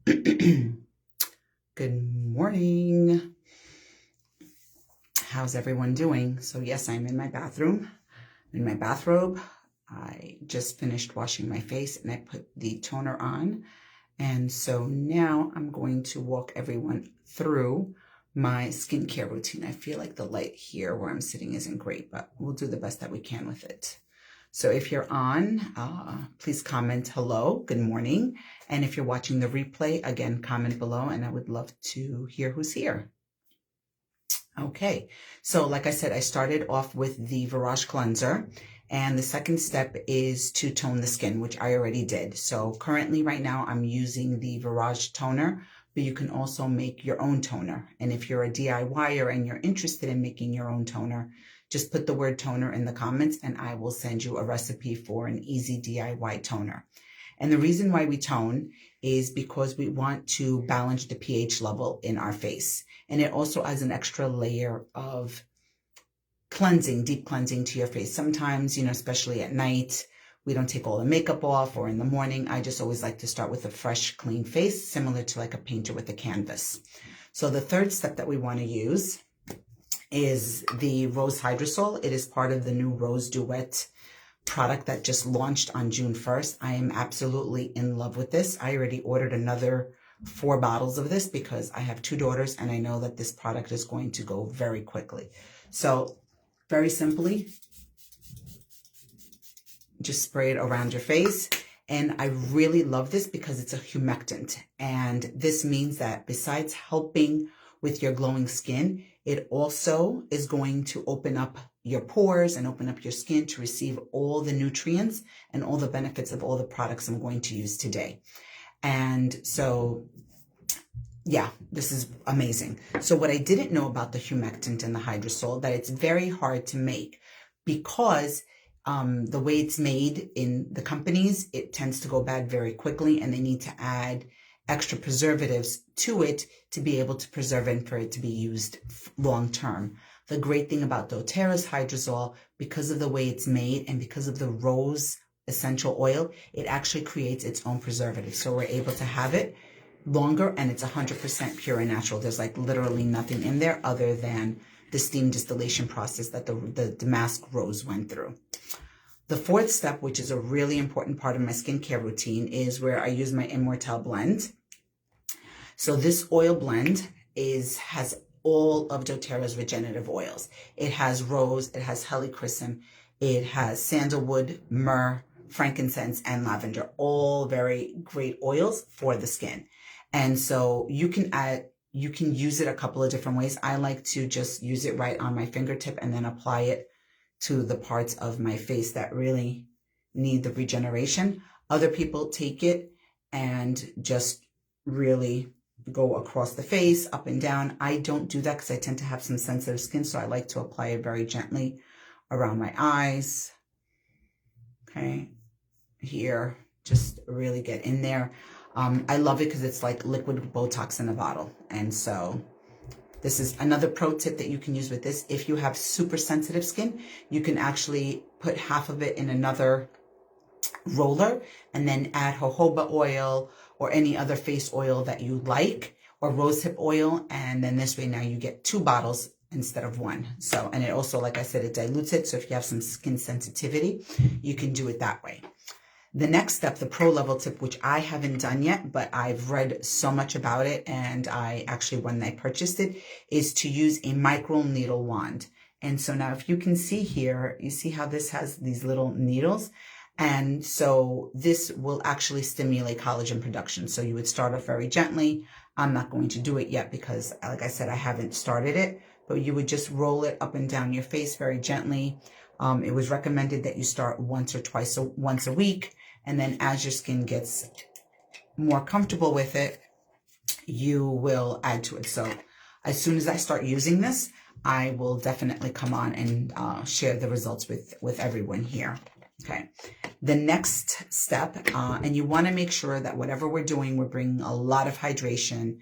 Good morning. How's everyone doing? So yes, I'm in my bathroom, in my bathrobe. I just finished washing my face and I put the toner on. And so now I'm going to walk everyone through my skincare routine. I feel like the light here where I'm sitting isn't great, but we'll do the best that we can with it. So if you're on, please comment hello, good morning. And if you're watching the replay, again, comment below and I would love to hear who's here. Okay, so like I said, I started off with the Virage cleanser, and the second step is to tone the skin, which I already did. So currently right now I'm using the Virage toner, but you can also make your own toner. And if you're a DIYer and you're interested in making your own toner, just put the word toner in the comments and I will send you a recipe for an easy DIY toner. And the reason why we tone is because we want to balance the pH level in our face. And it also adds an extra layer of cleansing, deep cleansing to your face. Sometimes, especially at night, we don't take all the makeup off, or in the morning. I just always like to start with a fresh, clean face, similar to like a painter with a canvas. So the third step that we want to use is the Rose Hydrosol. It is part of the new Rose Duet product that just launched on June 1st. I am absolutely in love with this. I already ordered another 4 bottles of this because I have 2 daughters and I know that this product is going to go very quickly. So very simply, just spray it around your face. And I really love this because it's a humectant. And this means that besides helping with your glowing skin, it also is going to open up your pores and open up your skin to receive all the nutrients and all the benefits of all the products I'm going to use today. And so, yeah, this is amazing. So what I didn't know about the humectant and the hydrosol, that it's very hard to make because the way it's made in the companies, it tends to go bad very quickly and they need to add extra preservatives to it to be able to preserve it and for it to be used long term. The great thing about dōTERRA's hydrosol, because of the way it's made and because of the rose essential oil, it actually creates its own preservative. So we're able to have it longer and it's 100% pure and natural. There's like literally nothing in there other than the steam distillation process that the damask rose went through. The fourth step, which is a really important part of my skincare routine, is where I use my Immortelle blend. So this oil blend has all of doTERRA's regenerative oils. It has rose, it has helichrysum, it has sandalwood, myrrh, frankincense, and lavender, all very great oils for the skin. And so you can use it a couple of different ways. I like to just use it right on my fingertip and then apply it to the parts of my face that really need the regeneration. Other people take it and just really go across the face, up and down. I don't do that because I tend to have some sensitive skin, so I like to apply it very gently around my eyes. Okay, here, just really get in there. I love it because it's like liquid Botox in a bottle. And so this is another pro tip that you can use with this. If you have super sensitive skin, you can actually put half of it in another roller and then add jojoba oil or any other face oil that you like, or rosehip oil. And then this way now you get 2 bottles instead of 1. So, and it also, like I said, it dilutes it. So if you have some skin sensitivity, you can do it that way. The next step, the pro level tip, which I haven't done yet, but I've read so much about it, and I actually, when I purchased it, is to use a micro needle wand. And so now if you can see here, you see how this has these little needles? And so this will actually stimulate collagen production. So you would start off very gently. I'm not going to do it yet because, like I said, I haven't started it, but you would just roll it up and down your face very gently. It was recommended that you start once a week. And then as your skin gets more comfortable with it, you will add to it. So as soon as I start using this, I will definitely come on and share the results with everyone here. Okay. The next step, and you want to make sure that whatever we're doing, we're bringing a lot of hydration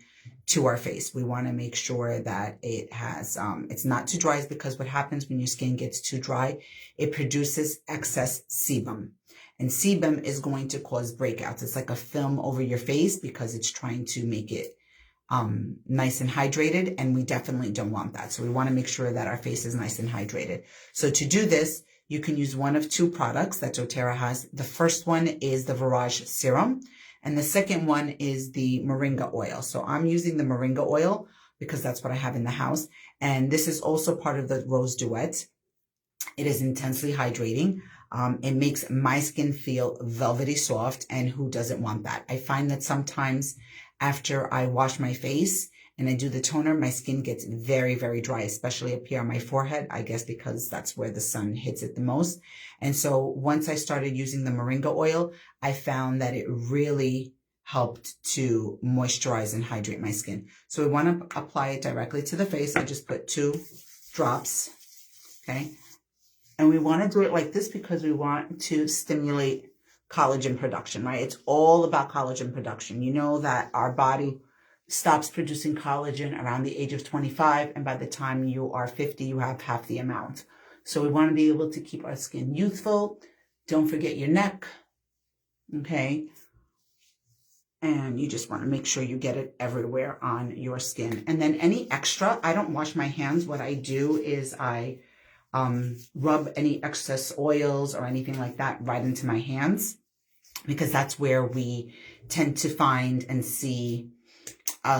to our face. We want to make sure that it has, it's not too dry, because what happens when your skin gets too dry, it produces excess sebum. And sebum is going to cause breakouts. It's like a film over your face because it's trying to make it nice and hydrated, and we definitely don't want that. So we want to make sure that our face is nice and hydrated. So to do this, you can use one of two products that doTERRA has. The first one is the Virage Serum, and the second one is the Moringa Oil. So I'm using the Moringa Oil because that's what I have in the house. And this is also part of the Rose Duet. It is intensely hydrating. It makes my skin feel velvety soft, and who doesn't want that? I find that sometimes after I wash my face and I do the toner, my skin gets very, very dry, especially up here on my forehead, I guess because that's where the sun hits it the most. And so once I started using the Moringa Oil, I found that it really helped to moisturize and hydrate my skin. So we want to apply it directly to the face. I just put 2 drops, okay? And we want to do it like this because we want to stimulate collagen production, right? It's all about collagen production. You know that our body stops producing collagen around the age of 25, and by the time you are 50, you have half the amount. So we want to be able to keep our skin youthful. Don't forget your neck, okay? And you just want to make sure you get it everywhere on your skin. And then any extra, I don't wash my hands. What I do is I rub any excess oils or anything like that right into my hands, because that's where we tend to find and see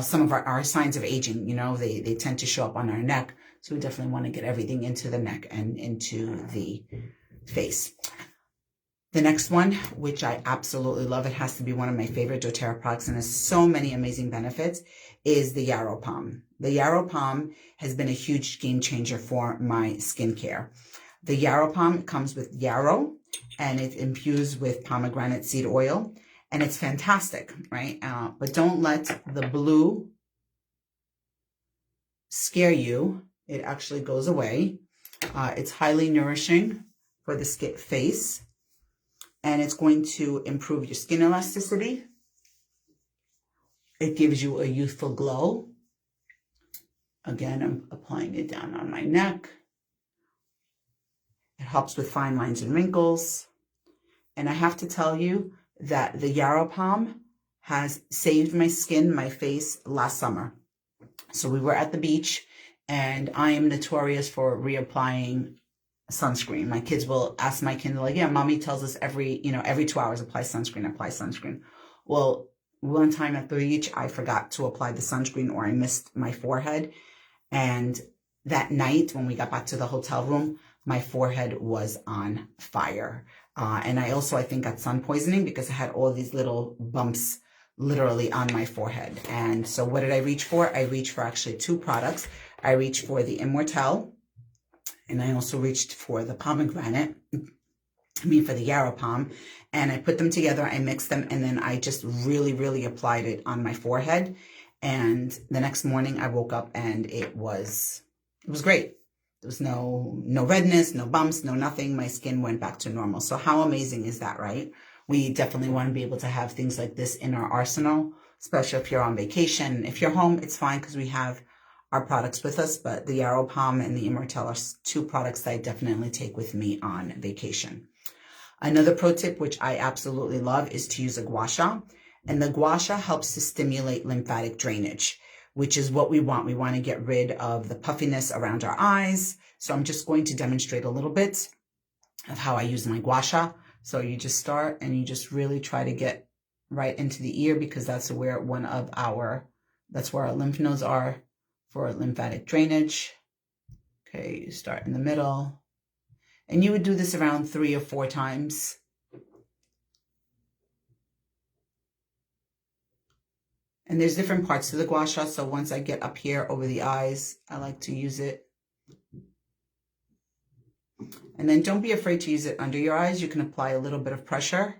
some of our signs of aging. You know, they tend to show up on our neck. So we definitely want to get everything into the neck and into the face. The next one, which I absolutely love, it has to be one of my favorite doTERRA products and has so many amazing benefits, is the Yarrow Balm. The Yarrow Balm has been a huge game changer for my skincare. The Yarrow Balm comes with yarrow, and it's infused with pomegranate seed oil, and it's fantastic, right? But don't let the blue scare you. It actually goes away. It's highly nourishing for the face, and it's going to improve your skin elasticity. It gives you a youthful glow. Again, I'm applying it down on my neck. It helps with fine lines and wrinkles. And I have to tell you that the Yarrow Balm has saved my skin, my face last summer. So we were at the beach, and I am notorious for reapplying sunscreen. My kids will ask my kid, like, yeah, mommy tells us every 2 hours, apply sunscreen. Well, one time at the beach, I forgot to apply the sunscreen, or I missed my forehead. And that night when we got back to the hotel room, my forehead was on fire. And I think got sun poisoning because I had all these little bumps literally on my forehead. And so what did I reach for? I reached for actually 2 products. I reached for the Immortelle, and I also reached for the pomegranate, for the Yarrow Balm, and I put them together, I mixed them, and then I just really, really applied it on my forehead. And the next morning I woke up and it was great. There was no redness, no bumps, no nothing. My skin went back to normal. So how amazing is that, right? We definitely want to be able to have things like this in our arsenal, especially if you're on vacation. If you're home, it's fine because we have our products with us, but the Yarrow Balm and the Immortelle are 2 products that I definitely take with me on vacation. Another pro tip, which I absolutely love, is to use a gua sha. And the gua sha helps to stimulate lymphatic drainage, which is what we want. We want to get rid of the puffiness around our eyes. So I'm just going to demonstrate a little bit of how I use my gua sha. So you just start and you just really try to get right into the ear, because that's where that's where our lymph nodes are for lymphatic drainage. Okay, you start in the middle. And you would do this around 3 or 4 times. And there's different parts to the gua sha. So once I get up here over the eyes, I like to use it. And then don't be afraid to use it under your eyes. You can apply a little bit of pressure,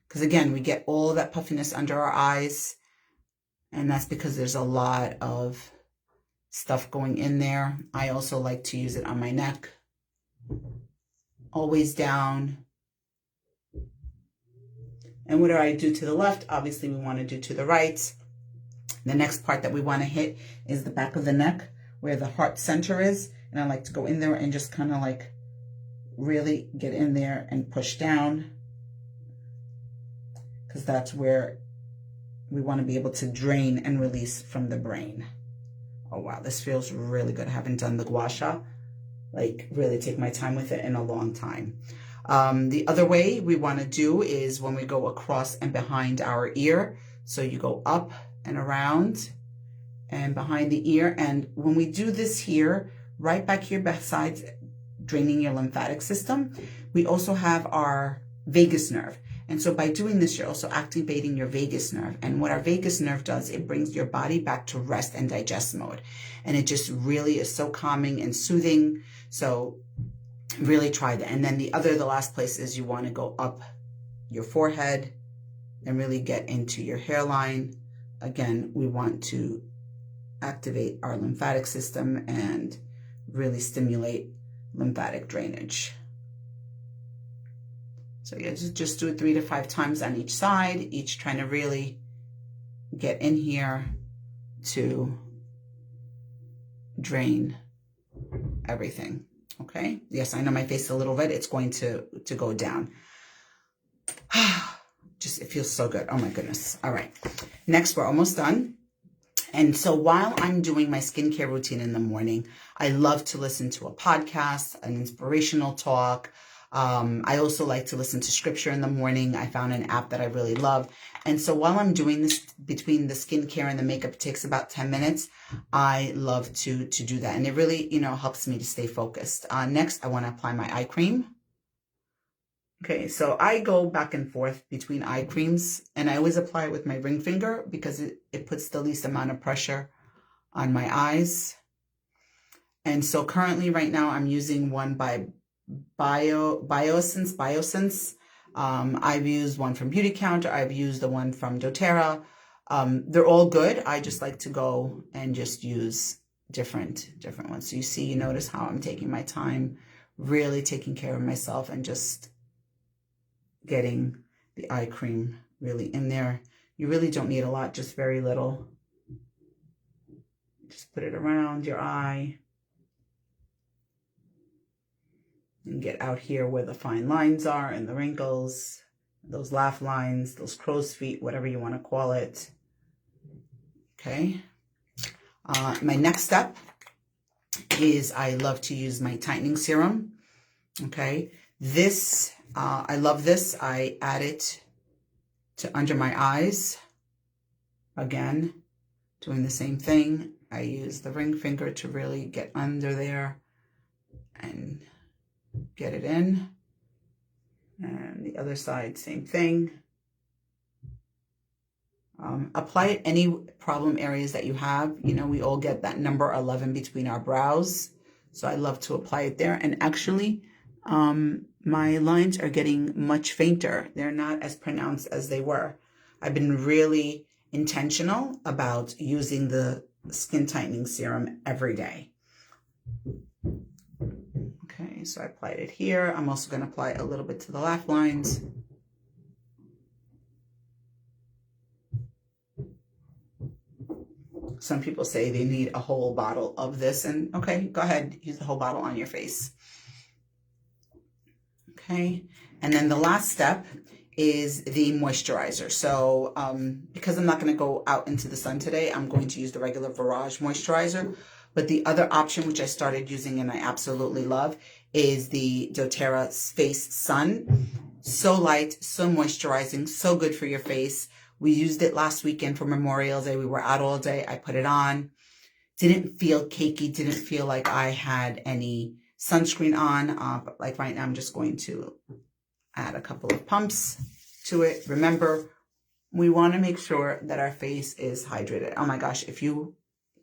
because again, we get all that puffiness under our eyes. And that's because there's a lot of stuff going in there. I also like to use it on my neck. Always down. And what do I do to the left? Obviously, we want to do to the right. The next part that we want to hit is the back of the neck, where the heart center is. And I like to go in there and just kind of like really get in there and push down, because that's where we want to be able to drain and release from the brain. Oh wow, this feels really good. I haven't done the gua sha, like really take my time with it in a long time. The other way we want to do is when we go across and behind our ear. So you go up and around and behind the ear. And when we do this here, right back here besides draining your lymphatic system, we also have our vagus nerve. And so by doing this, you're also activating your vagus nerve. And what our vagus nerve does, it brings your body back to rest and digest mode. And it just really is so calming and soothing. So really try that. And then the last place is you want to go up your forehead and really get into your hairline. Again, we want to activate our lymphatic system and really stimulate lymphatic drainage. So yeah, just do it 3 to 5 times on each side, each trying to really get in here to drain everything. Okay. Yes, I know my face is a little red. It's going to go down. Just, it feels so good. Oh my goodness. All right. Next, we're almost done. And so while I'm doing my skincare routine in the morning, I love to listen to a podcast, an inspirational talk. I also like to listen to scripture in the morning. I found an app that I really love. And so while I'm doing this, between the skincare and the makeup, it takes about 10 minutes. I love to do that. And it really, helps me to stay focused. Next, I want to apply my eye cream. Okay, so I go back and forth between eye creams, and I always apply it with my ring finger because it puts the least amount of pressure on my eyes. And so currently right now I'm using one by Biosense. I've used one from Beauty Counter. I've used the one from dōTERRA. They're all good. I just like to go and just use different ones. So you notice how I'm taking my time, really taking care of myself and just getting the eye cream really in there. You really don't need a lot, just very little. Just put it around your eye. And get out here where the fine lines are and the wrinkles, those laugh lines, those crow's feet, whatever you want to call it. Okay. My next step is I love to use my tightening serum. Okay. This, I love this. I add it to under my eyes. Again, doing the same thing. I use the ring finger to really get under there and get it in. And the other side, same thing. Apply it any problem areas that you have. We all get that number 11 between our brows. So I love to apply it there. And actually, my lines are getting much fainter. They're not as pronounced as they were. I've been really intentional about using the skin tightening serum every day. Okay, so I applied it here. I'm also going to apply a little bit to the laugh lines. Some people say they need a whole bottle of this, and okay, go ahead, use the whole bottle on your face. Okay, and then the last step is the moisturizer. So because I'm not going to go out into the sun today, I'm going to use the regular Barrage moisturizer. But the other option, which I started using and I absolutely love, is the dōTERRA Face Sun. So light, so moisturizing, so good for your face. We used it last weekend for Memorial Day. We were out all day. I put it on. Didn't feel cakey. Didn't feel like I had any sunscreen on. But like right now, I'm just going to add a couple of pumps to it. Remember, we want to make sure that our face is hydrated. Oh my gosh, if you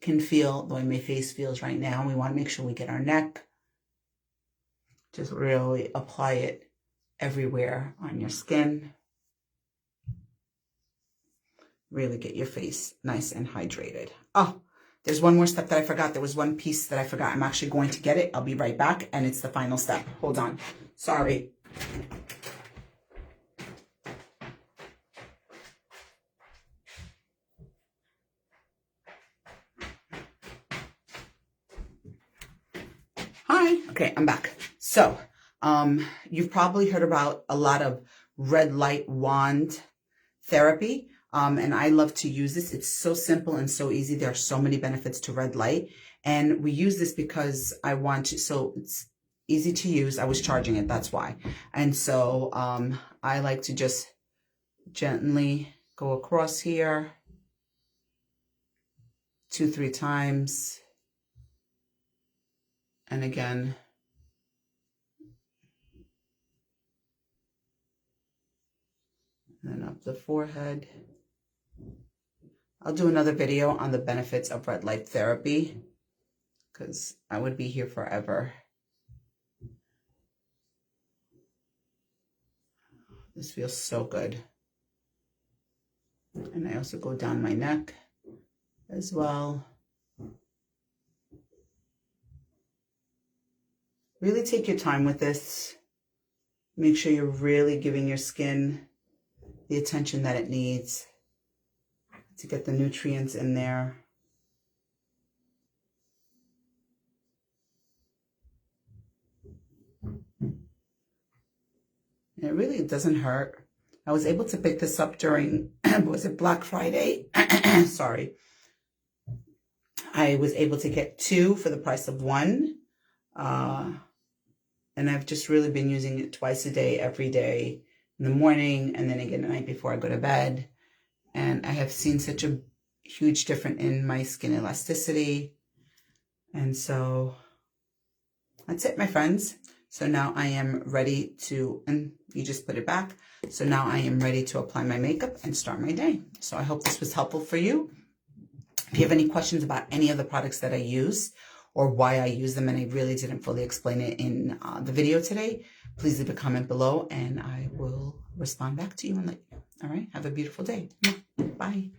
can feel the way my face feels right now, we want to make sure we get our neck. Just really apply it everywhere on your skin. Really get your face nice and hydrated. Oh, there's one more step that I forgot. There was one piece that I forgot. I'm actually going to get it. I'll be right back. And it's the final step. Hold on. Sorry. Hi. Okay, I'm back. So You've probably heard about a lot of red light wand therapy. And I love to use this. It's so simple and so easy. There are so many benefits to red light. And we use this because I want to, so it's easy to use. I was charging it, that's why. And so I like to just gently go across here 2-3 times. And again, and then up the forehead. I'll do another video on the benefits of red light therapy because I would be here forever. This feels so good. And I also go down my neck as well. Really take your time with this. Make sure you're really giving your skin the attention that it needs to get the nutrients in there. And it really doesn't hurt. I was able to pick this up during, was it Black Friday? Sorry. I was able to get 2 for the price of 1. And I've just really been using it twice a day, every day, in the morning, and then again the night before I go to bed. And I have seen such a huge difference in my skin elasticity. And so that's it, my friends. So now I am ready to, and you just put it back. So now I am ready to apply my makeup and start my day. So I hope this was helpful for you. If you have any questions about any of the products that I use or why I use them, and I really didn't fully explain it in the video today, please leave a comment below and I will respond back to you and let you know. All right. Have a beautiful day. Bye.